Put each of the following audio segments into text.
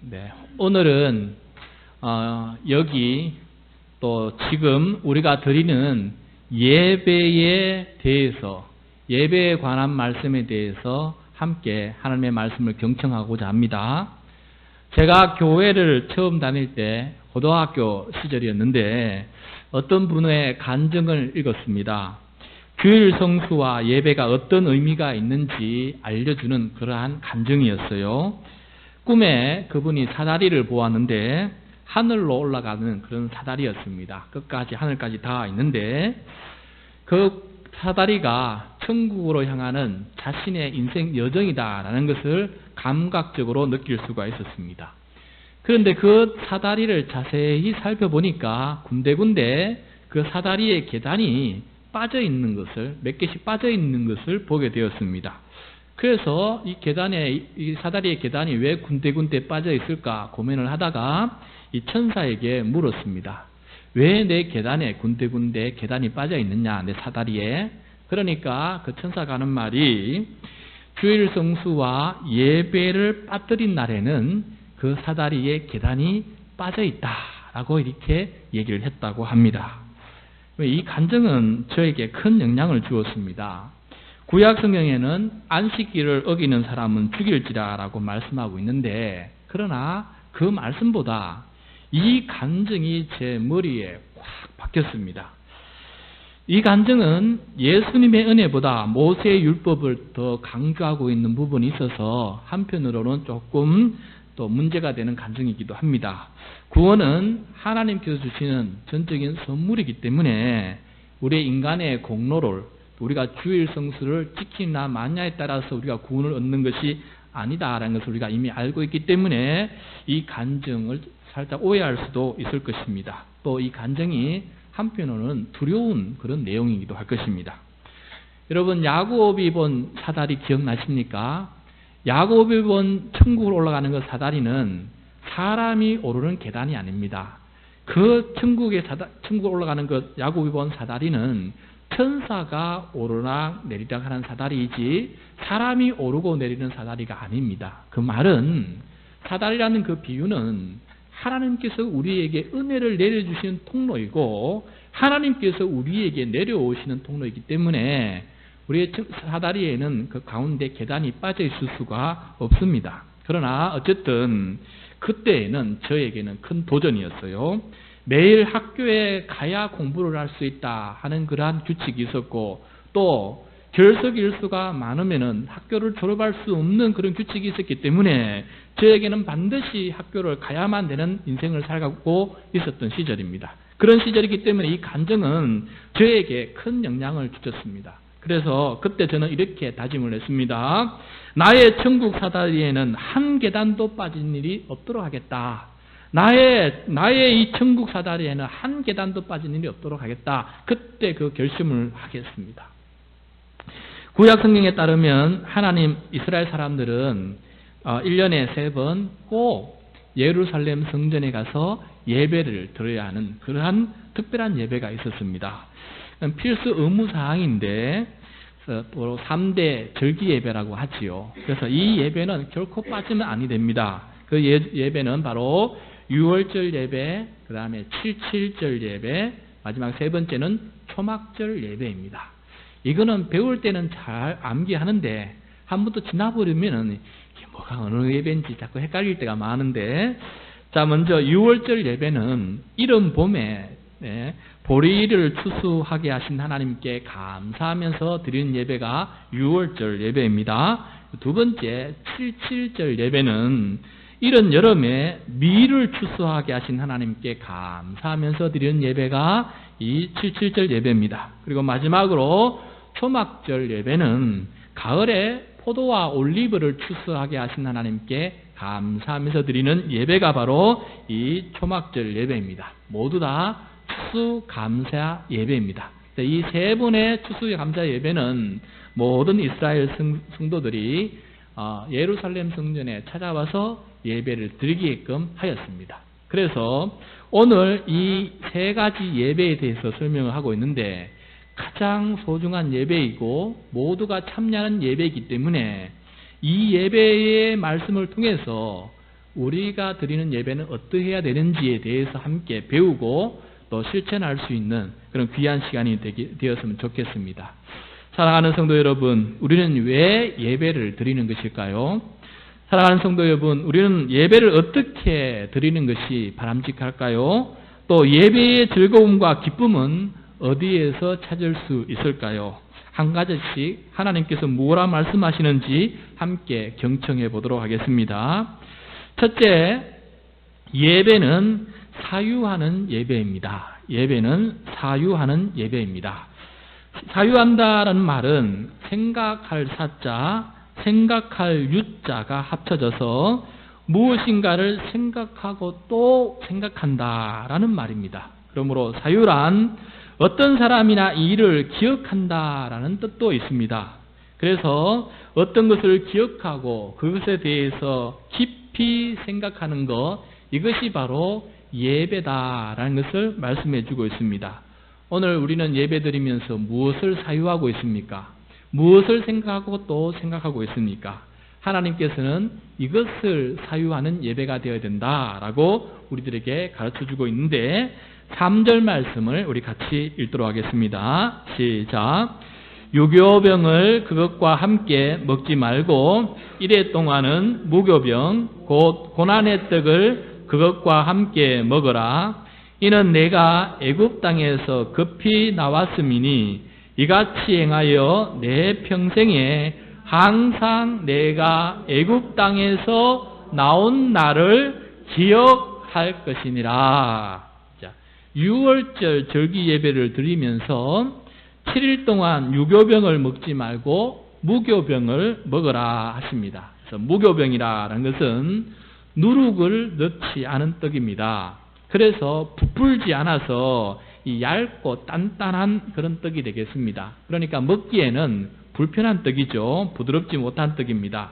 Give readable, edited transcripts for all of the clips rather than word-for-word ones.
네, 오늘은 여기 또 지금 우리가 드리는 예배에 대해서, 예배에 관한 말씀에 대해서 함께 하나님의 말씀을 경청하고자 합니다. 제가 교회를 처음 다닐 때 고등학교 시절이었는데 어떤 분의 간증을 읽었습니다. 주일 성수와 예배가 어떤 의미가 있는지 알려주는 그러한 간증이었어요. 꿈에 그분이 사다리를 보았는데 하늘로 올라가는 그런 사다리였습니다. 끝까지 하늘까지 닿아 있는데 그 사다리가 천국으로 향하는 자신의 인생 여정이다라는 것을 감각적으로 느낄 수가 있었습니다. 그런데 그 사다리를 자세히 살펴보니까 군데군데 그 사다리의 계단이 빠져 있는 것을, 몇 개씩 빠져 있는 것을 보게 되었습니다. 그래서 이 사다리의 계단이 왜 군데군데 빠져 있을까 고민을 하다가 이 천사에게 물었습니다. 왜 내 계단에 군데군데 계단이 빠져 있느냐, 내 사다리에. 그러니까 그 천사가 하는 말이 주일 성수와 예배를 빠뜨린 날에는 그 사다리에 계단이 빠져 있다라고 이렇게 얘기를 했다고 합니다. 이 간증은 저에게 큰 영향을 주었습니다. 구약 성경에는 안식일을 어기는 사람은 죽일지라라고 말씀하고 있는데, 그러나 그 말씀보다 이 간증이 제 머리에 확 박혔습니다. 이 간증은 예수님의 은혜보다 모세의 율법을 더 강조하고 있는 부분이 있어서 한편으로는 조금 또 문제가 되는 간증이기도 합니다. 구원은 하나님께서 주시는 전적인 선물이기 때문에 우리 인간의 공로를, 우리가 주일 성수를 지키나 마냐에 따라서 우리가 구원을 얻는 것이 아니다라는 것을 우리가 이미 알고 있기 때문에 이 간증을 살짝 오해할 수도 있을 것입니다. 또 이 간증이 한편으로는 두려운 그런 내용이기도 할 것입니다. 여러분, 야곱이 본 사다리 기억나십니까? 야곱이 본 천국으로 올라가는 그 사다리는 사람이 오르는 계단이 아닙니다. 그 천국으로 올라가는 그 야곱이 본 사다리는 천사가 오르락 내리락 하는 사다리이지 사람이 오르고 내리는 사다리가 아닙니다. 그 말은, 사다리라는 그 비유는 하나님께서 우리에게 은혜를 내려주시는 통로이고 하나님께서 우리에게 내려오시는 통로이기 때문에 우리의 사다리에는 그 가운데 계단이 빠져 있을 수가 없습니다. 그러나 어쨌든 그때에는 저에게는 큰 도전이었어요. 매일 학교에 가야 공부를 할 수 있다 하는 그러한 규칙이 있었고, 또 결석 일수가 많으면은 학교를 졸업할 수 없는 그런 규칙이 있었기 때문에 저에게는 반드시 학교를 가야만 되는 인생을 살고 있었던 시절입니다. 그런 시절이기 때문에 이 간증은 저에게 큰 영향을 주셨습니다. 그래서 그때 저는 이렇게 다짐을 했습니다. 나의 천국 사다리에는 한 계단도 빠진 일이 없도록 하겠다. 나의 이 천국 사다리에는 한 계단도 빠진 일이 없도록 하겠다. 그때 그 결심을 하겠습니다. 구약 성경에 따르면 하나님 이스라엘 사람들은 1년에 3번 꼭 예루살렘 성전에 가서 예배를 드려야 하는 그러한 특별한 예배가 있었습니다. 필수 의무사항인데 3대 절기 예배라고 하지요. 그래서 이 예배는 결코 빠지면 아니 됩니다. 그 예배는 바로 6월절 예배, 그 다음에 7.7절 예배, 마지막 3번째는 초막절 예배입니다. 이거는 배울 때는 잘 암기하는데 한 번 더 지나버리면 이게 뭐가 어느 예배인지 자꾸 헷갈릴 때가 많은데, 자, 먼저 6월절 예배는 이른 봄에 보리를 추수하게 하신 하나님께 감사하면서 드리는 예배가 6월절 예배입니다. 두 번째 7.7절 예배는 이른 여름에 밀을 추수하게 하신 하나님께 감사하면서 드리는 예배가 이 7.7절 예배입니다. 그리고 마지막으로 초막절 예배는 가을에 포도와 올리브를 추수하게 하신 하나님께 감사하면서 드리는 예배가 바로 이 초막절 예배입니다. 모두 다 추수 감사 예배입니다. 이 세 번의 추수 감사 예배는 모든 이스라엘 성도들이 예루살렘 성전에 찾아와서 예배를 드리게끔 하였습니다. 그래서 오늘 이 세 가지 예배에 대해서 설명을 하고 있는데, 가장 소중한 예배이고 모두가 참여하는 예배이기 때문에 이 예배의 말씀을 통해서 우리가 드리는 예배는 어떠해야 되는지에 대해서 함께 배우고 또 실천할 수 있는 그런 귀한 시간이 되었으면 좋겠습니다. 사랑하는 성도 여러분, 우리는 왜 예배를 드리는 것일까요? 사랑하는 성도 여러분, 우리는 예배를 어떻게 드리는 것이 바람직할까요? 또 예배의 즐거움과 기쁨은 어디에서 찾을 수 있을까요? 한 가지씩 하나님께서 뭐라 말씀하시는지 함께 경청해 보도록 하겠습니다. 첫째, 예배는 사유하는 예배입니다. 예배는 사유하는 예배입니다. 사유한다라는 말은 생각할 사자, 생각할 유자가 합쳐져서 무엇인가를 생각하고 또 생각한다라는 말입니다. 그러므로 사유란 어떤 사람이나 이 일을 기억한다라는 뜻도 있습니다. 그래서 어떤 것을 기억하고 그것에 대해서 깊이 생각하는 것, 이것이 바로 예배다라는 것을 말씀해 주고 있습니다. 오늘 우리는 예배드리면서 무엇을 사유하고 있습니까? 무엇을 생각하고 또 생각하고 있습니까? 하나님께서는 이것을 사유하는 예배가 되어야 된다라고 우리들에게 가르쳐주고 있는데 3절 말씀을 우리 같이 읽도록 하겠습니다. 시작. 유교병을 그것과 함께 먹지 말고 이래 동안은 무교병 곧 고난의 떡을 그것과 함께 먹어라. 이는 내가 애굽 땅에서 급히 나왔음이니 이같이 행하여 내 평생에 항상 내가 애굽 땅에서 나온 날을 기억할 것이니라. 자, 6월절 절기 예배를 드리면서 7일 동안 유교병을 먹지 말고 무교병을 먹어라 하십니다. 그래서 무교병이라는 것은 누룩을 넣지 않은 떡입니다. 그래서 부풀지 않아서 이 얇고 단단한 그런 떡이 되겠습니다. 그러니까 먹기에는 불편한 떡이죠. 부드럽지 못한 떡입니다.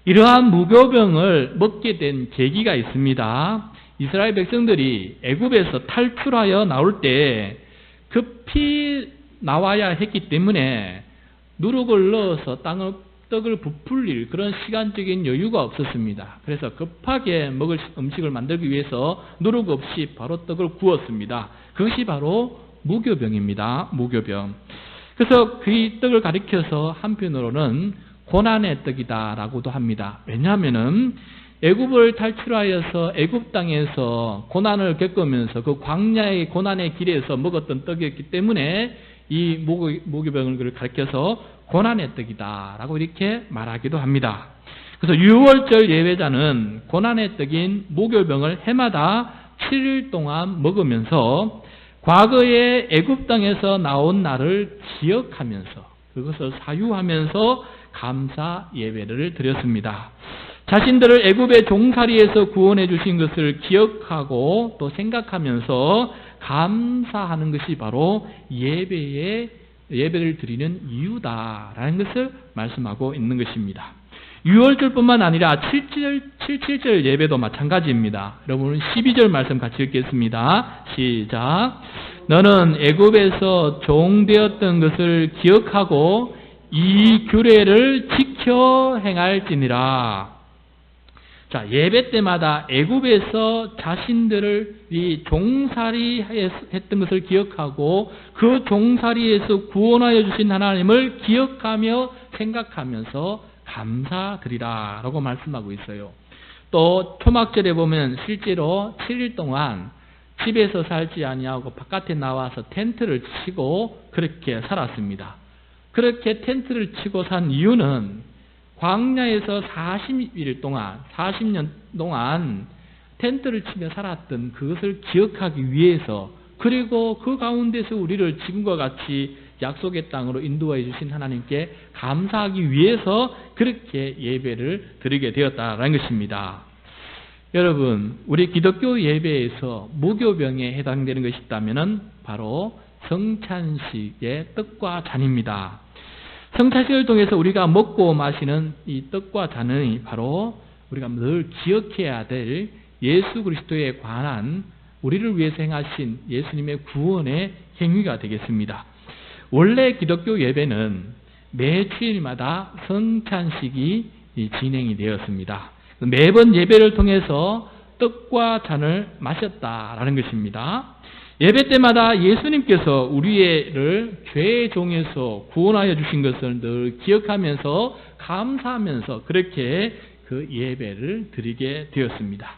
이러한 무교병을 먹게 된 계기가 있습니다. 이스라엘 백성들이 애굽에서 탈출하여 나올 때 급히 나와야 했기 때문에 누룩을 넣어서 떡을 부풀릴 그런 시간적인 여유가 없었습니다. 그래서 급하게 먹을 음식을 만들기 위해서 누룩 없이 바로 떡을 구웠습니다. 그것이 바로 무교병입니다. 무교병. 그래서 그 떡을 가리켜서 한편으로는 고난의 떡이다라고도 합니다. 왜냐하면은 애굽을 탈출하여서 애굽 땅에서 고난을 겪으면서 그 광야의 고난의 길에서 먹었던 떡이었기 때문에 이 무교병을 가리켜서 고난의 떡이다라고 이렇게 말하기도 합니다. 그래서 6월절 예배자는 고난의 떡인 무교병을 해마다 7일 동안 먹으면서 과거의 애굽 땅에서 나온 날을 기억하면서 그것을 사유하면서 감사 예배를 드렸습니다. 자신들을 애굽의 종살이에서 구원해 주신 것을 기억하고 또 생각하면서 감사하는 것이 바로 예배를 드리는 이유다라는 것을 말씀하고 있는 것입니다. 6월절뿐만 아니라 7절 예배도 마찬가지입니다. 여러분 12절 말씀 같이 읽겠습니다. 시작. 너는 애굽에서 종되었던 것을 기억하고 이 규례를 지켜 행할지니라. 자, 예배 때마다 애굽에서 자신들이 종살이 했던 것을 기억하고 그 종살이에서 구원하여 주신 하나님을 기억하며 생각하면서 감사드리라 라고 말씀하고 있어요. 또 초막절에 보면 실제로 7일 동안 집에서 살지 아니하고 바깥에 나와서 텐트를 치고 그렇게 살았습니다. 그렇게 텐트를 치고 산 이유는 광야에서 40년 동안 텐트를 치며 살았던 그것을 기억하기 위해서, 그리고 그 가운데서 우리를 지금과 같이 약속의 땅으로 인도해 주신 하나님께 감사하기 위해서 그렇게 예배를 드리게 되었다는 것입니다. 여러분, 우리 기독교 예배에서 무교병에 해당되는 것이 있다면 바로 성찬식의 떡과 잔입니다. 성찬식을 통해서 우리가 먹고 마시는 이 떡과 잔은 바로 우리가 늘 기억해야 될 예수 그리스도에 관한 우리를 위해서 행하신 예수님의 구원의 행위가 되겠습니다. 원래 기독교 예배는 매 주일마다 성찬식이 진행이 되었습니다. 매번 예배를 통해서 떡과 잔을 마셨다라는 것입니다. 예배 때마다 예수님께서 우리를 죄의 종에서 구원하여 주신 것을 늘 기억하면서 감사하면서 그렇게 그 예배를 드리게 되었습니다.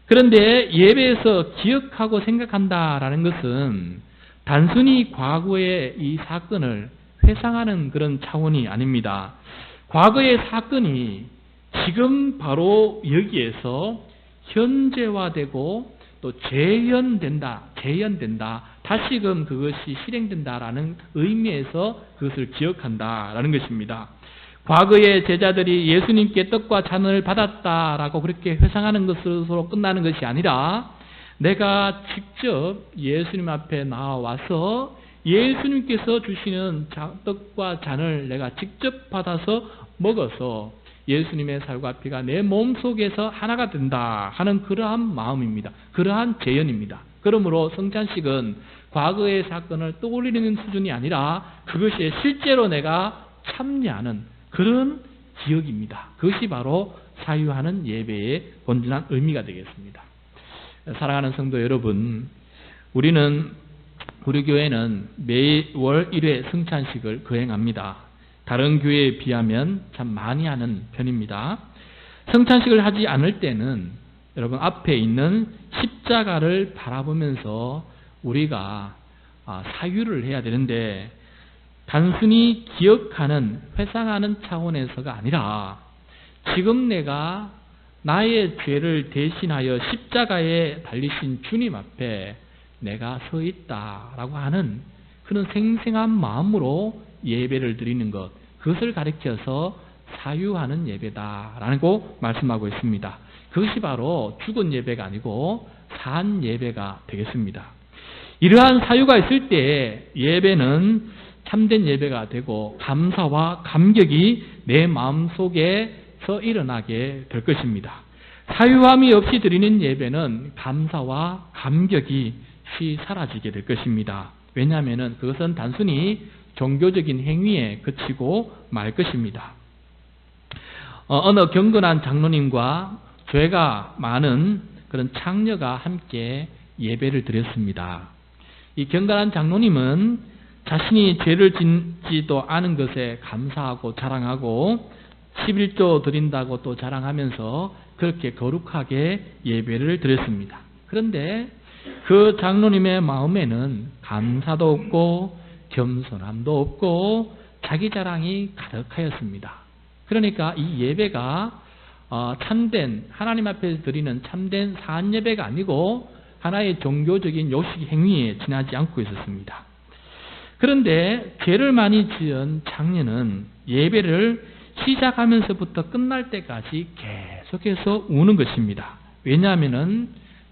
그런데 예배에서 기억하고 생각한다라는 것은 단순히 과거의 이 사건을 회상하는 그런 차원이 아닙니다. 과거의 사건이 지금 바로 여기에서 현재화되고 또 재현된다, 다시금 그것이 실행된다라는 의미에서 그것을 기억한다라는 것입니다. 과거의 제자들이 예수님께 떡과 잔을 받았다라고 그렇게 회상하는 것으로 끝나는 것이 아니라 내가 직접 예수님 앞에 나와서 예수님께서 주시는 떡과 잔을 내가 직접 받아서 먹어서 예수님의 살과 피가 내 몸속에서 하나가 된다 하는 그러한 마음입니다. 그러한 재현입니다. 그러므로 성찬식은 과거의 사건을 떠올리는 수준이 아니라 그것이 실제로 내가 참여하는 그런 기억입니다. 그것이 바로 사유하는 예배의 본질한 의미가 되겠습니다. 사랑하는 성도 여러분, 우리 교회는 매월 1회 성찬식을 거행합니다. 다른 교회에 비하면 참 많이 하는 편입니다. 성찬식을 하지 않을 때는 여러분 앞에 있는 십자가를 바라보면서 우리가 사유를 해야 되는데 단순히 기억하는, 회상하는 차원에서가 아니라 지금 내가 나의 죄를 대신하여 십자가에 달리신 주님 앞에 내가 서 있다라고 하는 그런 생생한 마음으로 예배를 드리는 것, 그것을 가리켜서 사유하는 예배다라고 말씀하고 있습니다. 그것이 바로 죽은 예배가 아니고 산 예배가 되겠습니다. 이러한 사유가 있을 때 예배는 참된 예배가 되고 감사와 감격이 내 마음속에서 일어나게 될 것입니다. 사유함이 없이 드리는 예배는 감사와 감격이 사라지게 될 것입니다. 왜냐하면 그것은 단순히 종교적인 행위에 그치고 말 것입니다. 어느 경건한 장로님과 죄가 많은 그런 창녀가 함께 예배를 드렸습니다. 이 경건한 장로님은 자신이 죄를 짓지도 않은 것에 감사하고 자랑하고 11조 드린다고 또 자랑하면서 그렇게 거룩하게 예배를 드렸습니다. 그런데 그 장로님의 마음에는 감사도 없고 겸손함도 없고 자기 자랑이 가득하였습니다. 그러니까 이 예배가 참된 하나님 앞에서 드리는 참된 산 예배가 아니고 하나의 종교적인 요식 행위에 지나지 않고 있었습니다. 그런데 죄를 많이 지은 장녀는 예배를 시작하면서부터 끝날 때까지 계속해서 우는 것입니다. 왜냐하면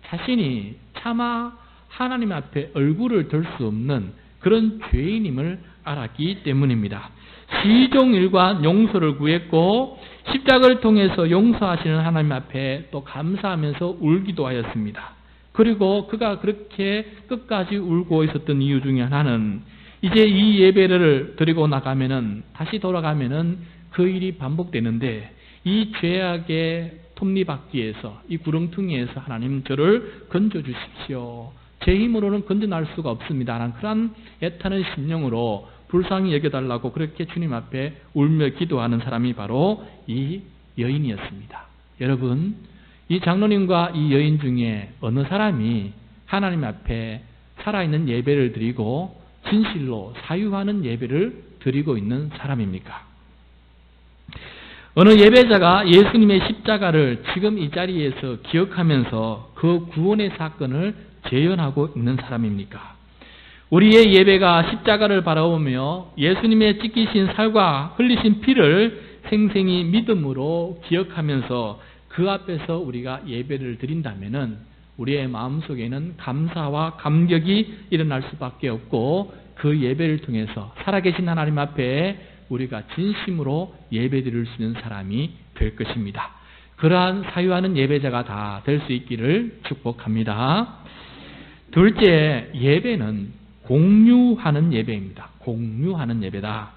자신이 차마 하나님 앞에 얼굴을 들 수 없는 그런 죄인임을 알았기 때문입니다. 시종일관 용서를 구했고 십자가를 통해서 용서하시는 하나님 앞에 또 감사하면서 울기도 하였습니다. 그리고 그가 그렇게 끝까지 울고 있었던 이유 중에 하나는 이제 이 예배를 드리고 나가면은 다시 돌아가면은 그 일이 반복되는데 이 죄악의 톱니바퀴에서 이 구렁텅이에서 하나님 저를 건져 주십시오. 제 힘으로는 건져날 수가 없습니다. 라는 그런 애타는 심령으로 불쌍히 여겨달라고 그렇게 주님 앞에 울며 기도하는 사람이 바로 이 여인이었습니다. 여러분, 이 장로님과 이 여인 중에 어느 사람이 하나님 앞에 살아있는 예배를 드리고 진실로 사유하는 예배를 드리고 있는 사람입니까? 어느 예배자가 예수님의 십자가를 지금 이 자리에서 기억하면서 그 구원의 사건을 재현하고 있는 사람입니까? 우리의 예배가 십자가를 바라보며 예수님의 찢기신 살과 흘리신 피를 생생히 믿음으로 기억하면서 그 앞에서 우리가 예배를 드린다면은 우리의 마음속에는 감사와 감격이 일어날 수밖에 없고 그 예배를 통해서 살아계신 하나님 앞에 우리가 진심으로 예배드릴 수 있는 사람이 될 것입니다. 그러한 사유하는 예배자가 다 될 수 있기를 축복합니다. 둘째, 예배는 공유하는 예배입니다. 공유하는 예배다.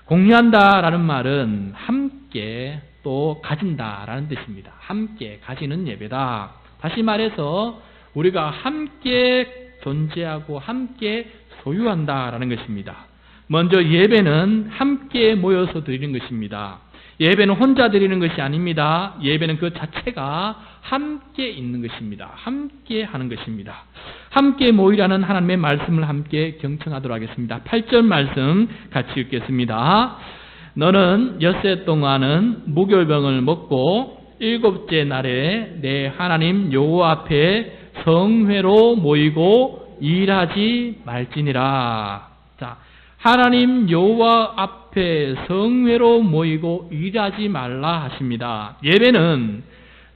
공유한다라는 말은 함께 함께 또 가진다라는 뜻입니다. 함께 가지는 예배다. 다시 말해서 우리가 함께 존재하고 함께 소유한다라는 것입니다. 먼저 예배는 함께 모여서 드리는 것입니다. 예배는 혼자 드리는 것이 아닙니다. 예배는 그 자체가 함께 있는 것입니다. 함께 하는 것입니다. 함께 모이라는 하나님의 말씀을 함께 경청하도록 하겠습니다. 8절 말씀 같이 읽겠습니다. 너는 엿새 동안은 무교병을 먹고 일곱째 날에 내 하나님 여호와 앞에 성회로 모이고 일하지 말지니라. 자, 하나님 여호와 앞에 성회로 모이고 일하지 말라 하십니다. 예배는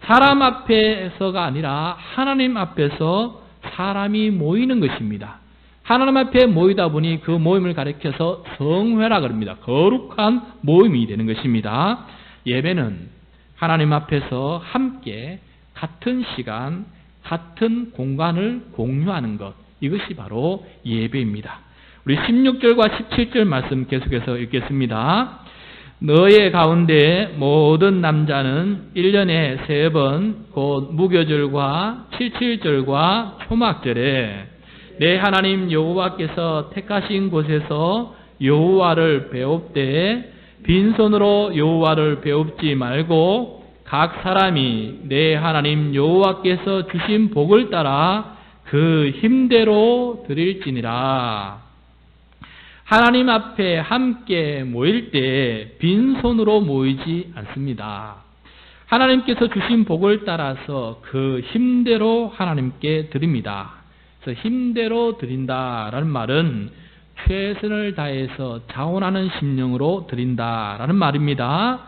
사람 앞에서가 아니라 하나님 앞에서 사람이 모이는 것입니다. 하나님 앞에 모이다 보니 그 모임을 가리켜서 성회라 그럽니다. 거룩한 모임이 되는 것입니다. 예배는 하나님 앞에서 함께 같은 시간, 같은 공간을 공유하는 것, 이것이 바로 예배입니다. 우리 16절과 17절 말씀 계속해서 읽겠습니다. 너의 가운데 모든 남자는 1년에 3번 곧 무교절과 77절과 초막절에 내 하나님 여호와께서 택하신 곳에서 여호와를 배웁되 빈손으로 여호와를 배웁지 말고 각 사람이 내 하나님 여호와께서 주신 복을 따라 그 힘대로 드릴지니라. 하나님 앞에 함께 모일 때 빈손으로 모이지 않습니다. 하나님께서 주신 복을 따라서 그 힘대로 하나님께 드립니다. 그래서 힘대로 드린다라는 말은 최선을 다해서 자원하는 심령으로 드린다라는 말입니다.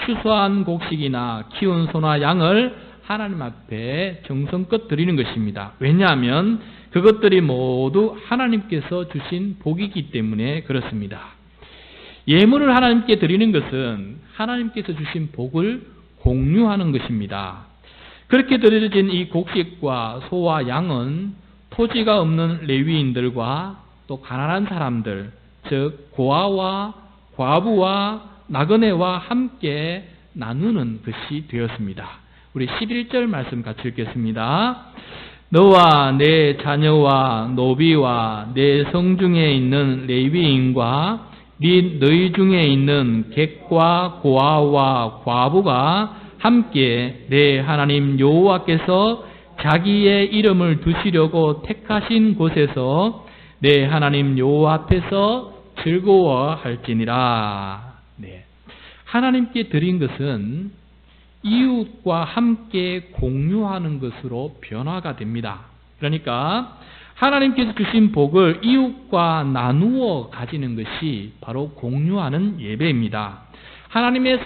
추수한 곡식이나 키운 소나 양을 하나님 앞에 정성껏 드리는 것입니다. 왜냐하면 그것들이 모두 하나님께서 주신 복이기 때문에 그렇습니다. 예물을 하나님께 드리는 것은 하나님께서 주신 복을 공유하는 것입니다. 그렇게 드려진 이 곡식과 소와 양은 토지가 없는 레위인들과 또 가난한 사람들, 즉 고아와 과부와 나그네와 함께 나누는 것이 되었습니다. 우리 11절 말씀 같이 읽겠습니다. 너와 내 자녀와 노비와 내 성중에 있는 레위인과 및 너희 중에 있는 객과 고아와 과부가 함께 내 하나님 여호와께서 자기의 이름을 두시려고 택하신 곳에서 내 하나님 여호와 앞에서 즐거워할지니라. 네. 하나님께 드린 것은 이웃과 함께 공유하는 것으로 변화가 됩니다. 그러니까 하나님께서 주신 복을 이웃과 나누어 가지는 것이 바로 공유하는 예배입니다. 하나님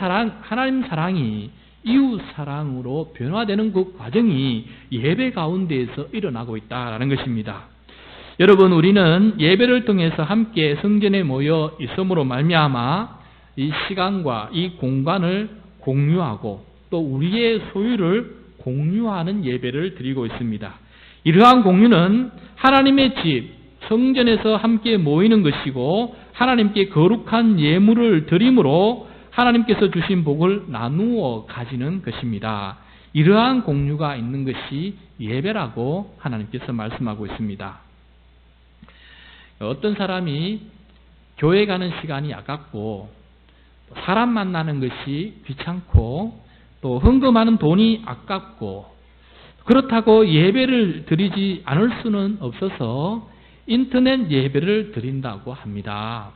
사랑이 이웃 사랑으로 변화되는 그 과정이 예배 가운데에서 일어나고 있다는 것입니다. 여러분, 우리는 예배를 통해서 함께 성전에 모여 있음으로 말미암아 이 시간과 이 공간을 공유하고 또 우리의 소유를 공유하는 예배를 드리고 있습니다. 이러한 공유는 하나님의 집, 성전에서 함께 모이는 것이고 하나님께 거룩한 예물을 드림으로 하나님께서 주신 복을 나누어 가지는 것입니다. 이러한 공유가 있는 것이 예배라고 하나님께서 말씀하고 있습니다. 어떤 사람이 교회 가는 시간이 아깝고 사람 만나는 것이 귀찮고 또 헌금하는 돈이 아깝고 그렇다고 예배를 드리지 않을 수는 없어서 인터넷 예배를 드린다고 합니다.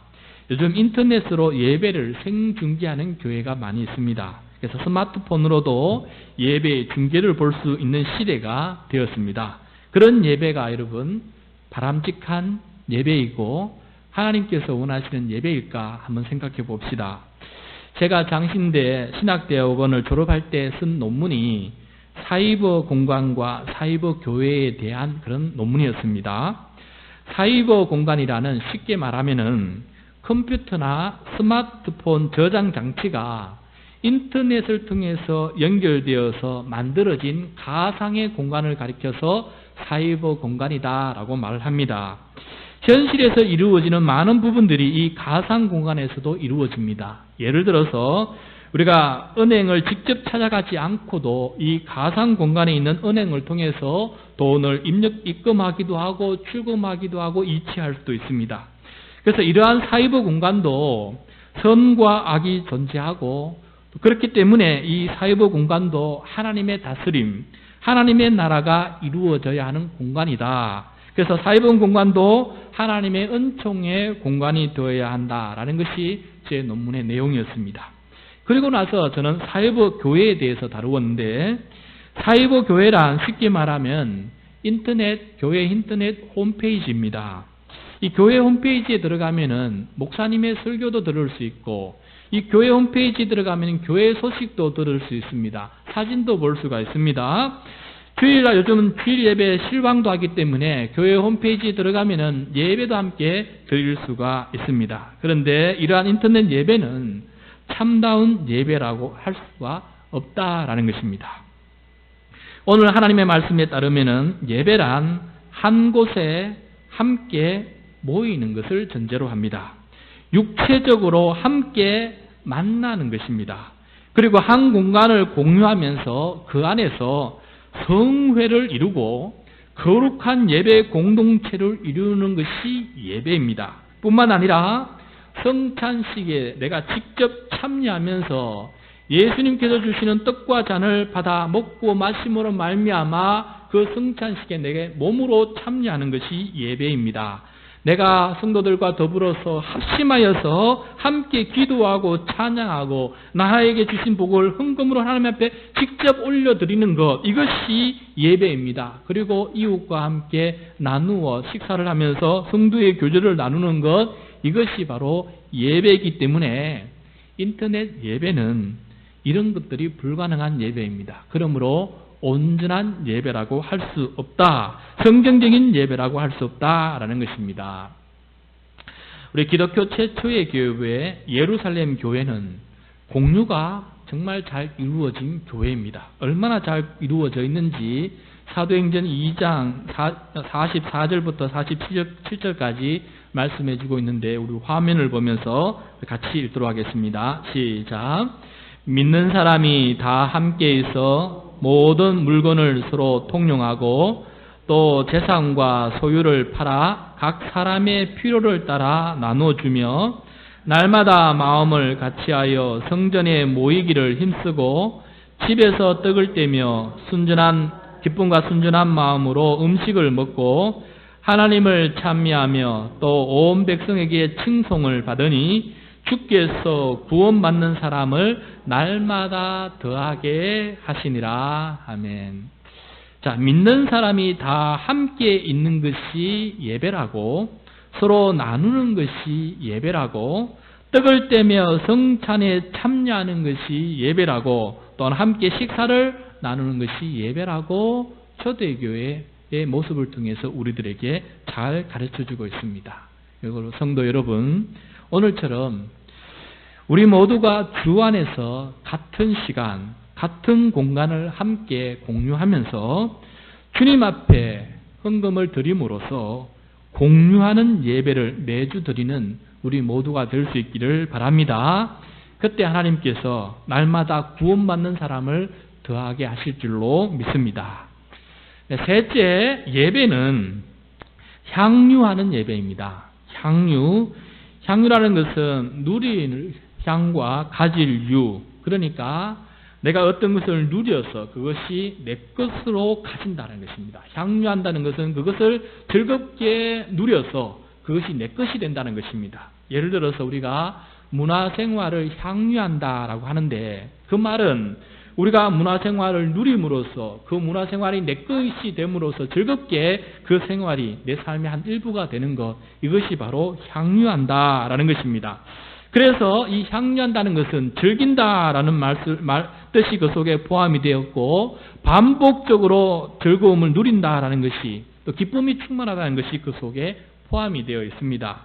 요즘 인터넷으로 예배를 생중계하는 교회가 많이 있습니다. 그래서 스마트폰으로도 예배 중계를 볼 수 있는 시대가 되었습니다. 그런 예배가 여러분 바람직한 예배이고 하나님께서 원하시는 예배일까 한번 생각해 봅시다. 제가 장신대 신학대학원을 졸업할 때 쓴 논문이 사이버 공간과 사이버 교회에 대한 그런 논문이었습니다. 사이버 공간이라는 쉽게 말하면은 컴퓨터나 스마트폰 저장 장치가 인터넷을 통해서 연결되어서 만들어진 가상의 공간을 가리켜서 사이버 공간이다라고 말을 합니다. 현실에서 이루어지는 많은 부분들이 이 가상 공간에서도 이루어집니다. 예를 들어서 우리가 은행을 직접 찾아가지 않고도 이 가상 공간에 있는 은행을 통해서 돈을 입금하기도 하고 출금하기도 하고 이체할 수도 있습니다. 그래서 이러한 사이버 공간도 선과 악이 존재하고, 그렇기 때문에 이 사이버 공간도 하나님의 다스림, 하나님의 나라가 이루어져야 하는 공간이다. 그래서 사이버 공간도 하나님의 은총의 공간이 되어야 한다라는 것이 제 논문의 내용이었습니다. 그리고 나서 저는 사이버 교회에 대해서 다루었는데, 사이버 교회란 쉽게 말하면 교회 인터넷 홈페이지입니다. 이 교회 홈페이지에 들어가면은 목사님의 설교도 들을 수 있고, 이 교회 홈페이지에 들어가면 교회 소식도 들을 수 있습니다. 사진도 볼 수가 있습니다. 주일날 요즘은 주일 예배 실황도 하기 때문에 교회 홈페이지에 들어가면은 예배도 함께 드릴 수가 있습니다. 그런데 이러한 인터넷 예배는 참다운 예배라고 할 수가 없다라는 것입니다. 오늘 하나님의 말씀에 따르면은 예배란 한 곳에 함께 모이는 것을 전제로 합니다. 육체적으로 함께 만나는 것입니다. 그리고 한 공간을 공유하면서 그 안에서 성회를 이루고 거룩한 예배 공동체를 이루는 것이 예배입니다. 뿐만 아니라 성찬식에 내가 직접 참여하면서 예수님께서 주시는 떡과 잔을 받아 먹고 마심으로 말미암아 그 성찬식에 내게 몸으로 참여하는 것이 예배입니다. 내가 성도들과 더불어서 합심하여서 함께 기도하고 찬양하고 나에게 주신 복을 헌금으로 하나님 앞에 직접 올려드리는 것, 이것이 예배입니다. 그리고 이웃과 함께 나누어 식사를 하면서 성도의 교제를 나누는 것, 이것이 바로 예배이기 때문에 인터넷 예배는 이런 것들이 불가능한 예배입니다. 그러므로 온전한 예배라고 할 수 없다. 성경적인 예배라고 할 수 없다라는 것입니다. 우리 기독교 최초의 교회 예루살렘 교회는 공유가 정말 잘 이루어진 교회입니다. 얼마나 잘 이루어져 있는지 사도행전 2장 44절부터 47절까지 말씀해 주고 있는데, 우리 화면을 보면서 같이 읽도록 하겠습니다. 시작. 믿는 사람이 다 함께 있어 모든 물건을 서로 통용하고 또 재산과 소유를 팔아 각 사람의 필요를 따라 나눠주며 날마다 마음을 같이하여 성전에 모이기를 힘쓰고 집에서 떡을 떼며 기쁨과 순전한 마음으로 음식을 먹고 하나님을 찬미하며 또 온 백성에게 칭송을 받으니 주께서 구원받는 사람을 날마다 더하게 하시니라. 아멘. 자, 믿는 사람이 다 함께 있는 것이 예배라고, 서로 나누는 것이 예배라고, 떡을 떼며 성찬에 참여하는 것이 예배라고, 또한 함께 식사를 나누는 것이 예배라고 초대교회의 모습을 통해서 우리들에게 잘 가르쳐주고 있습니다. 이걸로 성도 여러분, 오늘처럼 우리 모두가 주 안에서 같은 시간, 같은 공간을 함께 공유하면서 주님 앞에 헌금을 드림으로써 공유하는 예배를 매주 드리는 우리 모두가 될 수 있기를 바랍니다. 그때 하나님께서 날마다 구원받는 사람을 더하게 하실 줄로 믿습니다. 셋째, 예배는 향유하는 예배입니다. 향유라는 것은 누릴 향과 가질 유, 그러니까 내가 어떤 것을 누려서 그것이 내 것으로 가진다는 것입니다. 향유한다는 것은 그것을 즐겁게 누려서 그것이 내 것이 된다는 것입니다. 예를 들어서 우리가 문화생활을 향유한다라고 하는데, 그 말은 우리가 문화생활을 누림으로써 그 문화생활이 내 것이 됨으로써 즐겁게 그 생활이 내 삶의 한 일부가 되는 것, 이것이 바로 향유한다라는 것입니다. 그래서 이 향유한다는 것은 즐긴다라는 뜻이 그 속에 포함이 되었고, 반복적으로 즐거움을 누린다라는 것이, 또 기쁨이 충만하다는 것이 그 속에 포함이 되어 있습니다.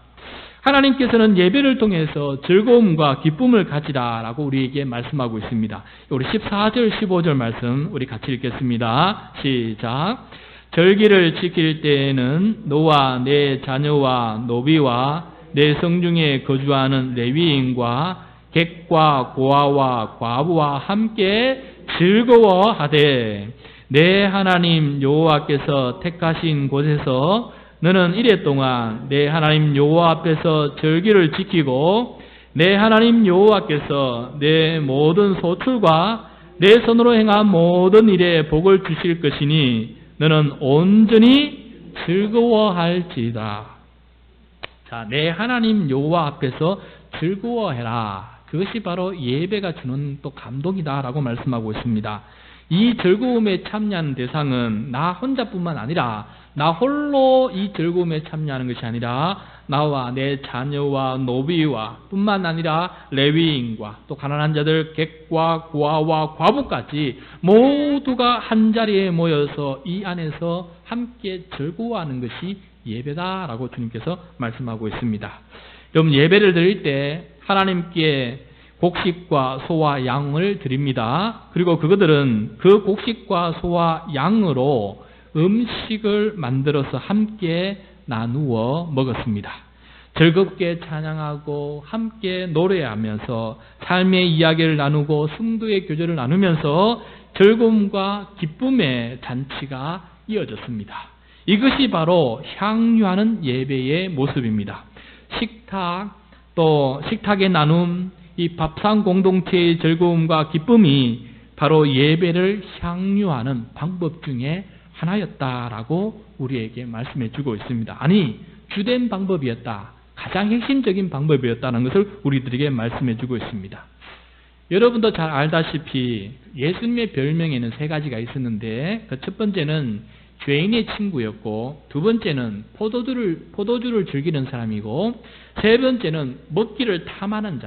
하나님께서는 예배를 통해서 즐거움과 기쁨을 가지라라고 우리에게 말씀하고 있습니다. 우리 14절, 15절 말씀 우리 같이 읽겠습니다. 시작. 절기를 지킬 때에는 너와 내 자녀와 노비와 내 성중에 거주하는 레위인과 객과 고아와 과부와 함께 즐거워하되 내 하나님 여호와께서 택하신 곳에서 너는 이래 동안 내 하나님 여호와 앞에서 절기를 지키고 내 하나님 여호와께서 내 모든 소출과 내 손으로 행한 모든 일에 복을 주실 것이니 너는 온전히 즐거워할지다. 자, 내 하나님 여호와 앞에서 즐거워해라. 그것이 바로 예배가 주는 또 감동이다라고 말씀하고 있습니다. 이 즐거움에 참여하는 대상은 나 혼자뿐만 아니라 나 홀로 이 즐거움에 참여하는 것이 아니라 나와 내 자녀와 노비와 뿐만 아니라 레위인과 또 가난한 자들, 객과 고아와 과부까지 모두가 한자리에 모여서 이 안에서 함께 즐거워하는 것이 예배다라고 주님께서 말씀하고 있습니다. 여러분, 예배를 드릴 때 하나님께 곡식과 소와 양을 드립니다. 그리고 그것들은 그 곡식과 소와 양으로 음식을 만들어서 함께 나누어 먹었습니다. 즐겁게 찬양하고 함께 노래하면서 삶의 이야기를 나누고 승도의 교제를 나누면서 즐거움과 기쁨의 잔치가 이어졌습니다. 이것이 바로 향유하는 예배의 모습입니다. 식탁, 또 식탁의 나눔, 이 밥상 공동체의 즐거움과 기쁨이 바로 예배를 향유하는 방법 중에 하나였다라고 우리에게 말씀해 주고 있습니다. 아니, 주된 방법이었다. 가장 핵심적인 방법이었다는 것을 우리들에게 말씀해 주고 있습니다. 여러분도 잘 알다시피 예수님의 별명에는 세 가지가 있었는데 그 첫 번째는 죄인의 친구였고, 두 번째는 포도주를 즐기는 사람이고, 세 번째는 먹기를 탐하는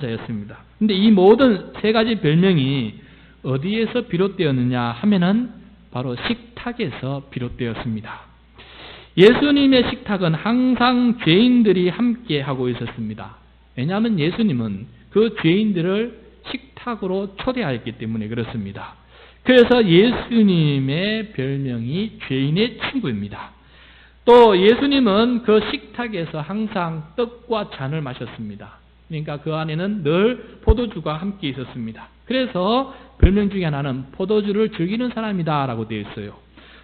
자였습니다. 근데 이 모든 세 가지 별명이 어디에서 비롯되었느냐 하면은 바로 식탁에서 비롯되었습니다. 예수님의 식탁은 항상 죄인들이 함께 하고 있었습니다. 왜냐하면 예수님은 그 죄인들을 식탁으로 초대하였기 때문에 그렇습니다. 그래서 예수님의 별명이 죄인의 친구입니다. 또 예수님은 그 식탁에서 항상 떡과 잔을 마셨습니다. 그러니까 그 안에는 늘 포도주가 함께 있었습니다. 그래서 별명 중에 하나는 포도주를 즐기는 사람이다 라고 되어 있어요.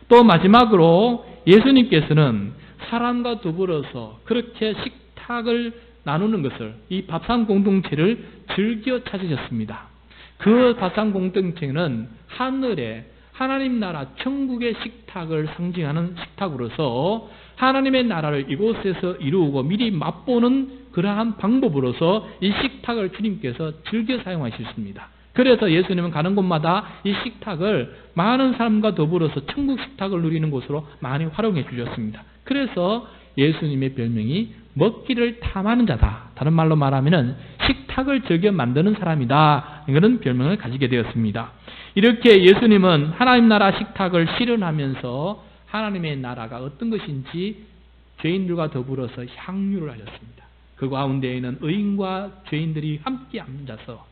또 마지막으로 예수님께서는 사람과 더불어서 그렇게 식탁을 나누는 것을, 이 밥상 공동체를 즐겨 찾으셨습니다. 그 밥상 공동체는 하늘의 하나님 나라 천국의 식탁을 상징하는 식탁으로서 하나님의 나라를 이곳에서 이루고 미리 맛보는 그러한 방법으로서 이 식탁을 주님께서 즐겨 사용하셨습니다. 그래서 예수님은 가는 곳마다 이 식탁을 많은 사람과 더불어서 천국 식탁을 누리는 곳으로 많이 활용해 주셨습니다. 그래서 예수님의 별명이 먹기를 탐하는 자다. 다른 말로 말하면 식탁을 즐겨 만드는 사람이다. 이런 별명을 가지게 되었습니다. 이렇게 예수님은 하나님 나라 식탁을 실현하면서 하나님의 나라가 어떤 것인지 죄인들과 더불어서 향유를 하셨습니다. 그 가운데에는 의인과 죄인들이 함께 앉아서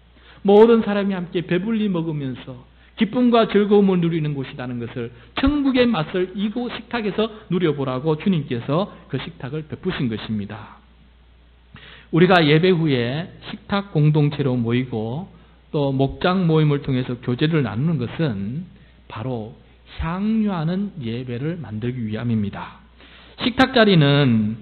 모든 사람이 함께 배불리 먹으면서 기쁨과 즐거움을 누리는 곳이라는 것을, 천국의 맛을 이곳 식탁에서 누려보라고 주님께서 그 식탁을 베푸신 것입니다. 우리가 예배 후에 식탁 공동체로 모이고 또 목장 모임을 통해서 교제를 나누는 것은 바로 향유하는 예배를 만들기 위함입니다. 식탁 자리는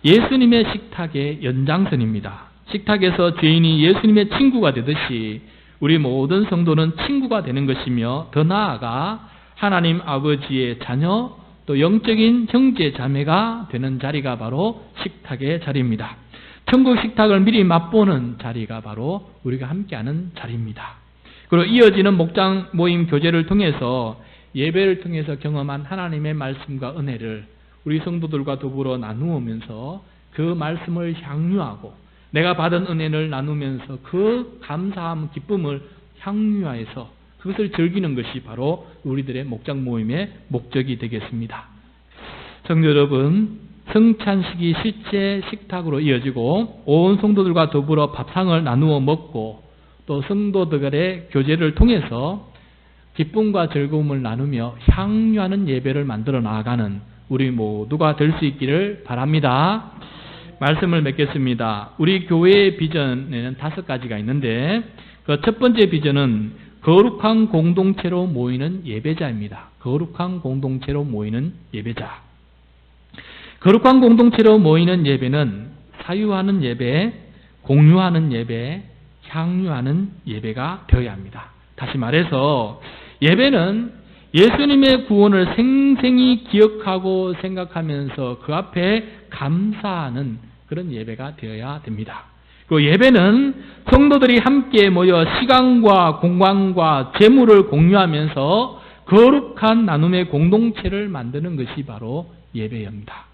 예수님의 식탁의 연장선입니다. 식탁에서 죄인이 예수님의 친구가 되듯이 우리 모든 성도는 친구가 되는 것이며, 더 나아가 하나님 아버지의 자녀, 또 영적인 형제 자매가 되는 자리가 바로 식탁의 자리입니다. 천국 식탁을 미리 맛보는 자리가 바로 우리가 함께하는 자리입니다. 그리고 이어지는 목장 모임 교제를 통해서, 예배를 통해서 경험한 하나님의 말씀과 은혜를 우리 성도들과 더불어 나누면서 그 말씀을 향유하고 내가 받은 은혜를 나누면서 그 감사함, 기쁨을 향유하여서 그것을 즐기는 것이 바로 우리들의 목장 모임의 목적이 되겠습니다. 성도 여러분, 성찬식이 실제 식탁으로 이어지고 온 성도들과 더불어 밥상을 나누어 먹고 또 성도들의 교제를 통해서 기쁨과 즐거움을 나누며 향유하는 예배를 만들어 나아가는 우리 모두가 될 수 있기를 바랍니다. 말씀을 맺겠습니다. 우리 교회의 비전에는 5가지가 있는데 그 첫 번째 비전은 거룩한 공동체로 모이는 예배자입니다. 거룩한 공동체로 모이는 예배자. 거룩한 공동체로 모이는 예배는 사유하는 예배, 공유하는 예배, 향유하는 예배가 되어야 합니다. 다시 말해서 예배는 예수님의 구원을 생생히 기억하고 생각하면서 그 앞에 감사하는 그런 예배가 되어야 됩니다. 그 예배는 성도들이 함께 모여 시간과 공간과 재물을 공유하면서 거룩한 나눔의 공동체를 만드는 것이 바로 예배입니다.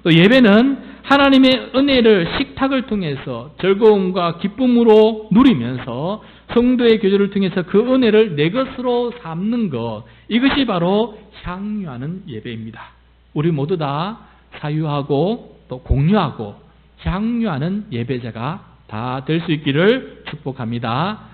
또 예배는 하나님의 은혜를 식탁을 통해서 즐거움과 기쁨으로 누리면서 성도의 교제를 통해서 그 은혜를 내 것으로 삼는 것, 이것이 바로 향유하는 예배입니다. 우리 모두 다 사유하고 또 공유하고 향유하는 예배자가 다 될 수 있기를 축복합니다.